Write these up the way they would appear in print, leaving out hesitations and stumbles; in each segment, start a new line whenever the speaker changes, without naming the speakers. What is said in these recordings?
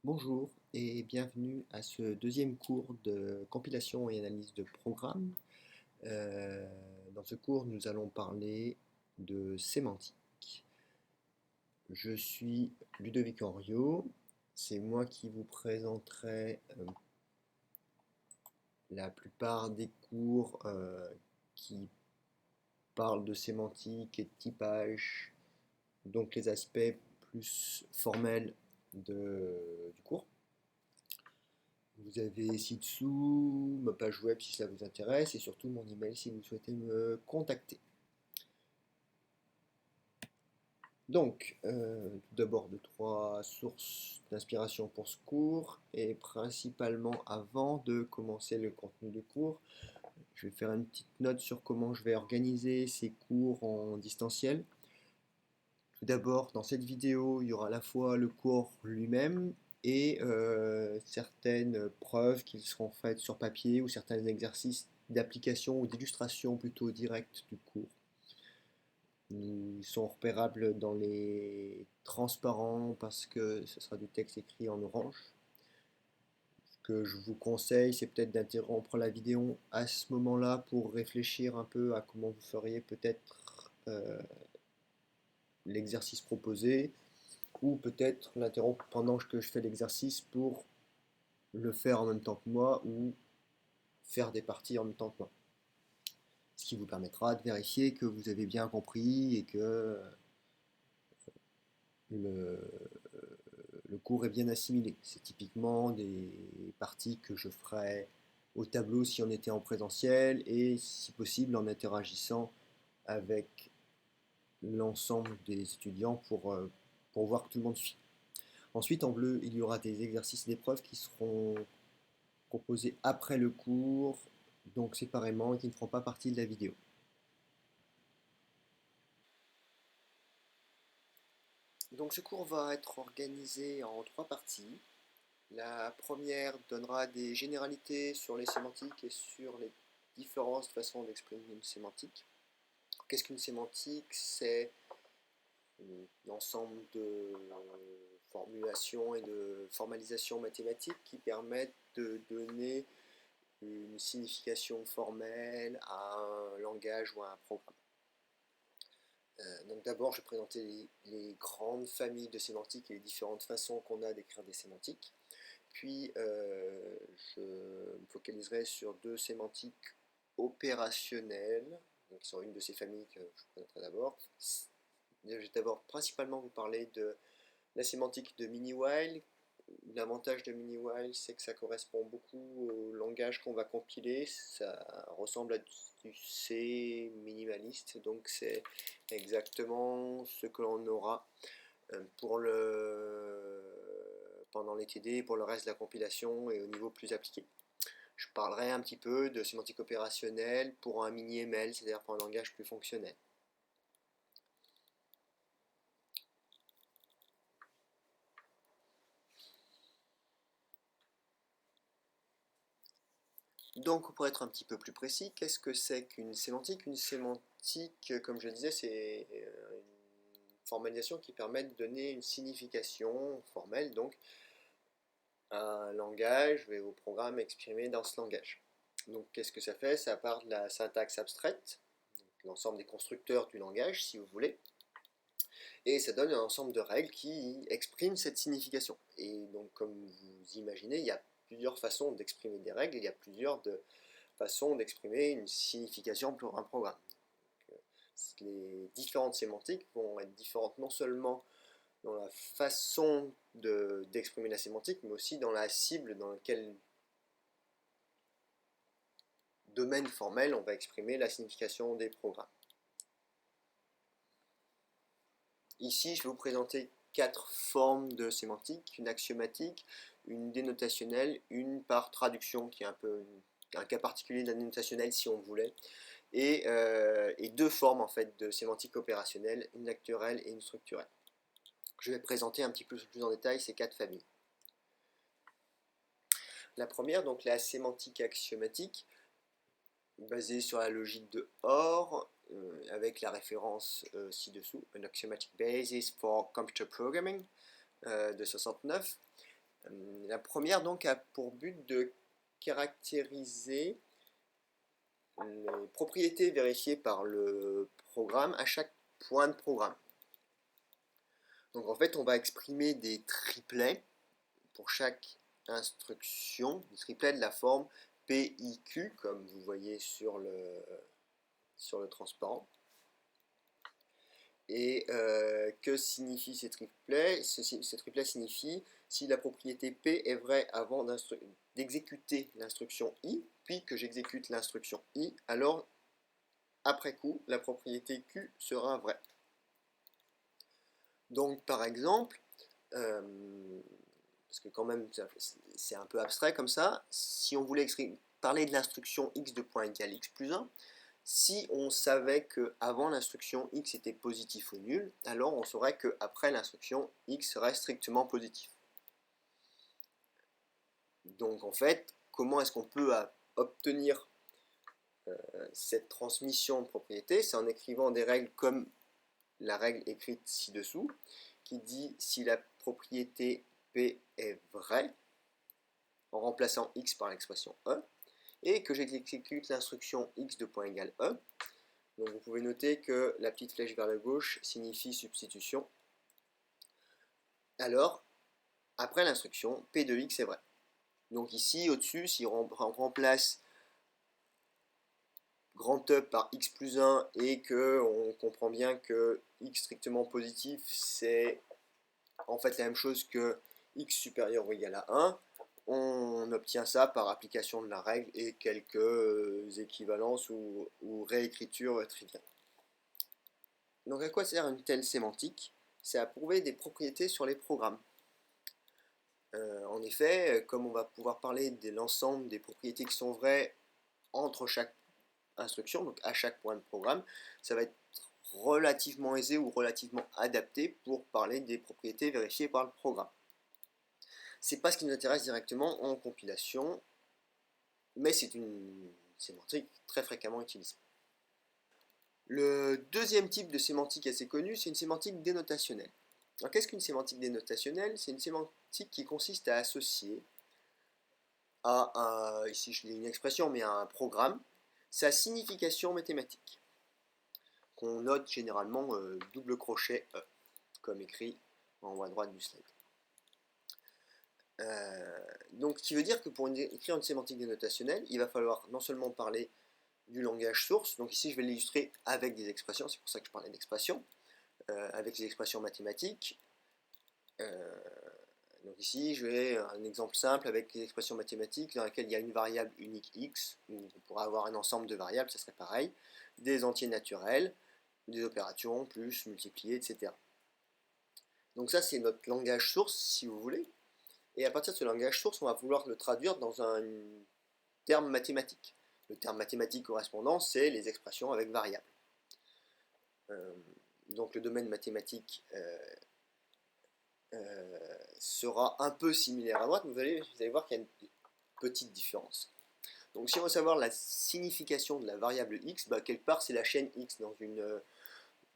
Bonjour et bienvenue à ce deuxième cours de compilation et analyse de programmes. Euh, dans ce cours, nous allons parler de sémantique. Je suis Ludovic Henriot, c'est moi qui vous présenterai la plupart des cours qui parlent de sémantique et de typage, donc les aspects plus formels du cours. Vous avez ci-dessous ma page web si ça vous intéresse et surtout mon email si vous souhaitez me contacter. Donc, tout d'abord, deux, trois sources d'inspiration pour ce cours et principalement avant de commencer le contenu du cours, je vais faire une petite note sur comment je vais organiser ces cours en distanciel. Tout d'abord, dans cette vidéo, il y aura à la fois le cours lui-même et certaines preuves qui seront faites sur papier ou certains exercices d'application ou d'illustration plutôt directe du cours. Ils sont repérables dans les transparents parce que ce sera du texte écrit en orange. Ce que je vous conseille, c'est peut-être d'interrompre la vidéo à ce moment-là pour réfléchir un peu à comment vous feriez peut-être l'exercice proposé ou peut-être l'interrompre pendant que je fais l'exercice pour le faire en même temps que moi ou faire des parties en même temps que moi. Ce qui vous permettra de vérifier que vous avez bien compris et que le, le cours est bien assimilé. C'est typiquement des parties que je ferai au tableau si on était en présentiel et si possible en interagissant avec l'ensemble des étudiants pour voir que tout le monde suit. Ensuite, en bleu, il y aura des exercices d'épreuve qui seront proposés après le cours, donc séparément et qui ne feront pas partie de la vidéo. Donc ce cours va être organisé en trois parties. La première donnera des généralités sur les sémantiques et sur les différentes façons d'exprimer une sémantique. Qu'est-ce qu'une sémantique? C'est l'ensemble de formulations et de formalisations mathématiques qui permettent de donner une signification formelle à un langage ou à un programme. Donc d'abord, je vais présenter les grandes familles de sémantique et les différentes façons qu'on a d'écrire des sémantiques. Puis, je me focaliserai sur deux sémantiques opérationnelles, qui sont une de ces familles que je présenterai d'abord. Je vais d'abord principalement vous parler de la sémantique de mini-while. L'avantage de mini-while, c'est que ça correspond beaucoup au langage qu'on va compiler. Ça ressemble à du C minimaliste, donc c'est exactement ce que l'on aura pendant les TD et pour le reste de la compilation et au niveau plus appliqué. Je parlerai un petit peu de sémantique opérationnelle pour un mini-ML, c'est-à-dire pour un langage plus fonctionnel. Donc, pour être un petit peu plus précis, qu'est-ce que c'est qu'une sémantique? Une sémantique, comme je le disais, c'est une formalisation qui permet de donner une signification formelle, donc à un langage et au programme exprimé dans ce langage. Donc, qu'est-ce que ça fait? Ça part de la syntaxe abstraite, l'ensemble des constructeurs du langage, si vous voulez, et ça donne un ensemble de règles qui expriment cette signification. Et donc, comme vous imaginez, il y a plusieurs façons d'exprimer des règles, il y a plusieurs façons d'exprimer une signification pour un programme. Donc, les différentes sémantiques vont être différentes non seulement dans la façon d'exprimer la sémantique, mais aussi dans la cible dans laquelle domaine formel on va exprimer la signification des programmes. Ici, je vais vous présenter quatre formes de sémantique, une axiomatique, une dénotationnelle, une par traduction, qui est un peu un cas particulier d'un dénotationnel si on voulait, et deux formes en fait de sémantique opérationnelle, une naturelle et une structurelle. Je vais présenter un petit peu plus en détail ces quatre familles. La première, donc la sémantique axiomatique, basée sur la logique de OR, avec la référence ci-dessous, An Axiomatic Basis for Computer Programming de 69. La première donc a pour but de caractériser les propriétés vérifiées par le programme à chaque point de programme. Donc en fait, on va exprimer des triplets pour chaque instruction, des triplets de la forme PIQ, comme vous voyez sur le transparent. Et que signifient ces triplets? Ces triplets signifient si la propriété P est vraie avant d'exécuter l'instruction I, puis que j'exécute l'instruction I, alors après coup, la propriété Q sera vraie. Donc par exemple, parce que quand même c'est un peu abstrait comme ça, si on voulait parler de l'instruction x de point égale x plus 1, si on savait que avant l'instruction x était positif ou nul, alors on saurait qu'après l'instruction x serait strictement positif. Donc en fait, comment est-ce qu'on peut obtenir cette transmission de propriété? C'est en écrivant des règles comme la règle écrite ci-dessous, qui dit si la propriété P est vraie, en remplaçant x par l'expression E, et que j'exécute l'instruction x de point égale E. Donc vous pouvez noter que la petite flèche vers la gauche signifie substitution. Alors, après l'instruction, P de x est vrai. Donc ici, au-dessus, si on remplace grand E par x plus 1 et qu'on comprend bien que x strictement positif, c'est en fait la même chose que x supérieur ou égal à 1, on obtient ça par application de la règle et quelques équivalences ou réécritures triviales. Donc à quoi sert une telle sémantique? C'est à prouver des propriétés sur les programmes. En effet, comme on va pouvoir parler de l'ensemble des propriétés qui sont vraies entre chaque instruction, donc à chaque point de programme, ça va être relativement aisé ou relativement adapté pour parler des propriétés vérifiées par le programme. C'est pas ce qui nous intéresse directement en compilation, mais c'est une sémantique très fréquemment utilisée. Le deuxième type de sémantique assez connu, c'est une sémantique dénotationnelle. Alors qu'est-ce qu'une sémantique dénotationnelle? C'est une sémantique qui consiste à associer à ici je lis une expression, mais à un programme, sa signification mathématique, qu'on note généralement double crochet E, comme écrit en haut à droite du slide. Donc, ce qui veut dire que pour écrire une sémantique dénotationnelle, il va falloir non seulement parler du langage source, donc ici je vais l'illustrer avec des expressions, c'est pour ça que je parlais d'expressions, avec des expressions mathématiques. Donc ici, je vais un exemple simple avec des expressions mathématiques dans laquelle il y a une variable unique x, ou on pourra avoir un ensemble de variables, ça serait pareil, des entiers naturels, des opérations, plus, multiplier, etc. Donc ça, c'est notre langage source, si vous voulez. Et à partir de ce langage source, on va vouloir le traduire dans un terme mathématique. Le terme mathématique correspondant, c'est les expressions avec variables. Donc le domaine mathématique sera un peu similaire à droite, mais vous allez voir qu'il y a une petite différence. Donc si on veut savoir la signification de la variable x, quelque part c'est la chaîne x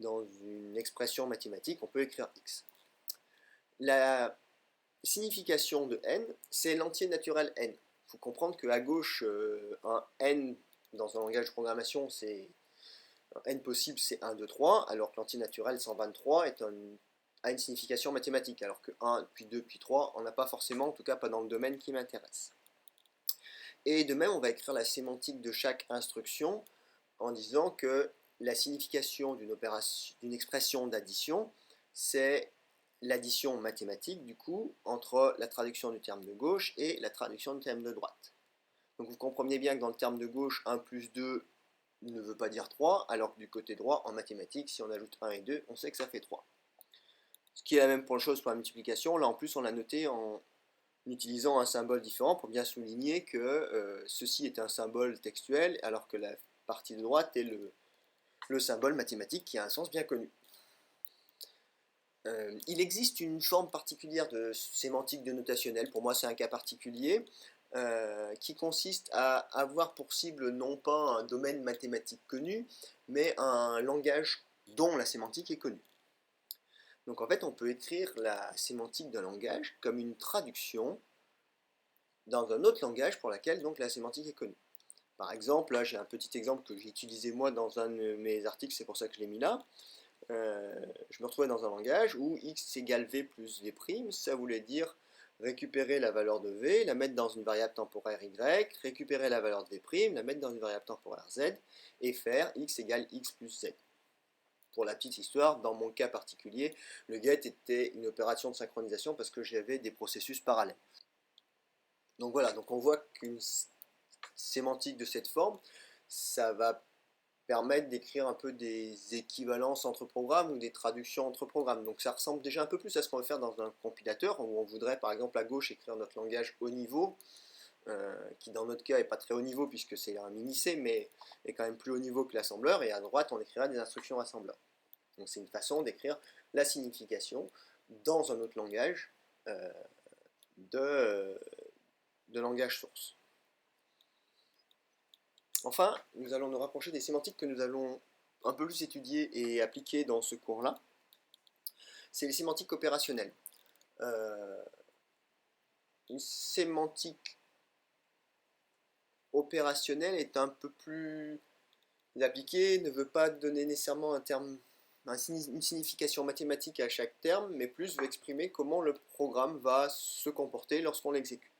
dans une expression mathématique, on peut écrire x. La signification de n, c'est l'entier naturel n. Il faut comprendre qu'à gauche, un n dans un langage de programmation, c'est un n possible, c'est 1, 2, 3, alors que l'entier naturel 123 a une signification mathématique, alors que 1, puis 2, puis 3, on n'a pas forcément, en tout cas pas dans le domaine qui m'intéresse. Et de même, on va écrire la sémantique de chaque instruction en disant que la signification d'une expression d'addition, c'est l'addition mathématique, du coup, entre la traduction du terme de gauche et la traduction du terme de droite. Donc vous comprenez bien que dans le terme de gauche, 1 plus 2 ne veut pas dire 3, alors que du côté droit, en mathématiques, si on ajoute 1 et 2, on sait que ça fait 3. Ce qui est la même chose pour la multiplication, là en plus on l'a noté en utilisant un symbole différent pour bien souligner que ceci est un symbole textuel, alors que la partie de droite est le symbole mathématique qui a un sens bien connu. Il existe une forme particulière de sémantique dénotationnelle, pour moi c'est un cas particulier, qui consiste à avoir pour cible non pas un domaine mathématique connu, mais un langage dont la sémantique est connue. Donc en fait, on peut écrire la sémantique d'un langage comme une traduction dans un autre langage pour laquelle donc la sémantique est connue. Par exemple, là j'ai un petit exemple que j'ai utilisé moi dans un de mes articles, c'est pour ça que je l'ai mis là. Je me retrouvais dans un langage où x égale v plus v', ça voulait dire récupérer la valeur de v, la mettre dans une variable temporaire y, récupérer la valeur de v', la mettre dans une variable temporaire z, et faire x égale x plus z. Pour la petite histoire, dans mon cas particulier, le get était une opération de synchronisation parce que j'avais des processus parallèles. Donc voilà, donc on voit qu'une sémantique de cette forme, ça va permettre d'écrire un peu des équivalences entre programmes ou des traductions entre programmes. Donc ça ressemble déjà un peu plus à ce qu'on va faire dans un compilateur, où on voudrait par exemple à gauche écrire notre langage haut niveau, qui dans notre cas n'est pas très haut niveau puisque c'est un mini-C, mais est quand même plus haut niveau que l'assembleur, et à droite on écrira des instructions assembleur. Donc c'est une façon d'écrire la signification dans un autre langage de langage source. Enfin, nous allons nous rapprocher des sémantiques que nous allons un peu plus étudier et appliquer dans ce cours-là. C'est les sémantiques opérationnelles. Une sémantique opérationnelle est un peu plus appliquée, ne veut pas donner nécessairement un terme, une signification mathématique à chaque terme, mais plus veut exprimer comment le programme va se comporter lorsqu'on l'exécute.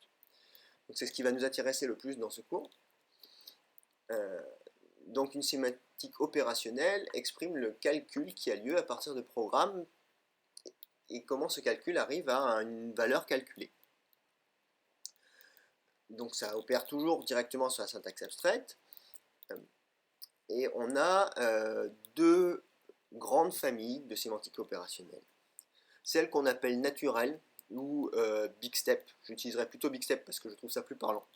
Donc c'est ce qui va nous intéresser le plus dans ce cours. Donc une sémantique opérationnelle exprime le calcul qui a lieu à partir de programmes et comment ce calcul arrive à une valeur calculée. Donc ça opère toujours directement sur la syntaxe abstraite. Et on a deux grandes familles de sémantique opérationnelle. Celle qu'on appelle naturelle ou Big Step. J'utiliserai plutôt Big Step parce que je trouve ça plus parlant.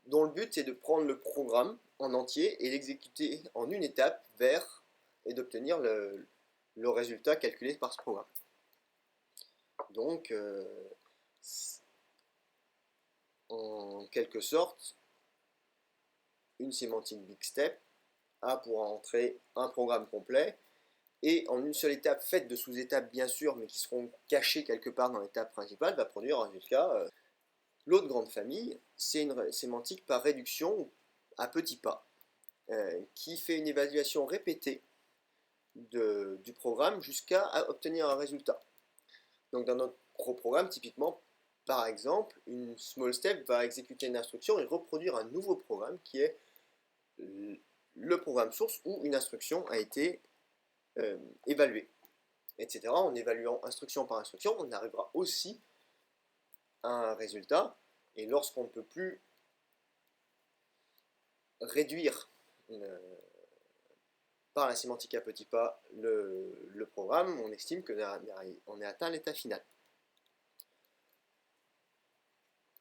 Dont le but c'est de prendre le programme en entier et l'exécuter en une étape et d'obtenir le résultat calculé par ce programme. Donc, en quelque sorte, une sémantique Big Step a pour entrée un programme complet et en une seule étape faite de sous-étapes bien sûr, mais qui seront cachées quelque part dans l'étape principale, va produire un résultat. L'autre grande famille, c'est une sémantique par réduction à petits pas, qui fait une évaluation répétée du programme jusqu'à obtenir un résultat. Donc dans notre gros programme, typiquement, par exemple, une small step va exécuter une instruction et reproduire un nouveau programme qui est le programme source où une instruction a été évaluée, etc. En évaluant instruction par instruction, on arrivera aussi à un résultat, et lorsqu'on ne peut plus réduire par la sémantique à petits pas le programme, on estime qu'on a atteint l'état final.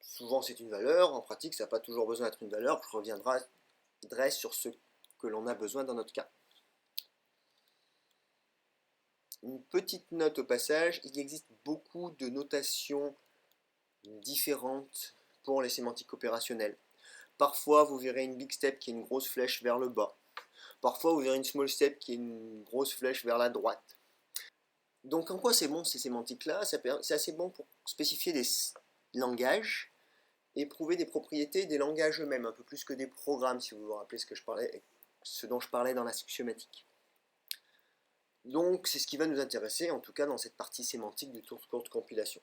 Souvent c'est une valeur, en pratique ça n'a pas toujours besoin d'être une valeur, je reviendrai sur ce que l'on a besoin dans notre cas. Une petite note au passage, il existe beaucoup de notations différentes pour les sémantiques opérationnelles. Parfois vous verrez une big step qui est une grosse flèche vers le bas. Parfois vous verrez une small step qui est une grosse flèche vers la droite. Donc en quoi c'est bon ces sémantiques-là? C'est assez bon pour spécifier des langages et prouver des propriétés des langages eux-mêmes, un peu plus que des programmes, si vous vous rappelez ce dont je parlais dans la axiomatique. Donc c'est ce qui va nous intéresser, en tout cas dans cette partie sémantique du cours de compilation.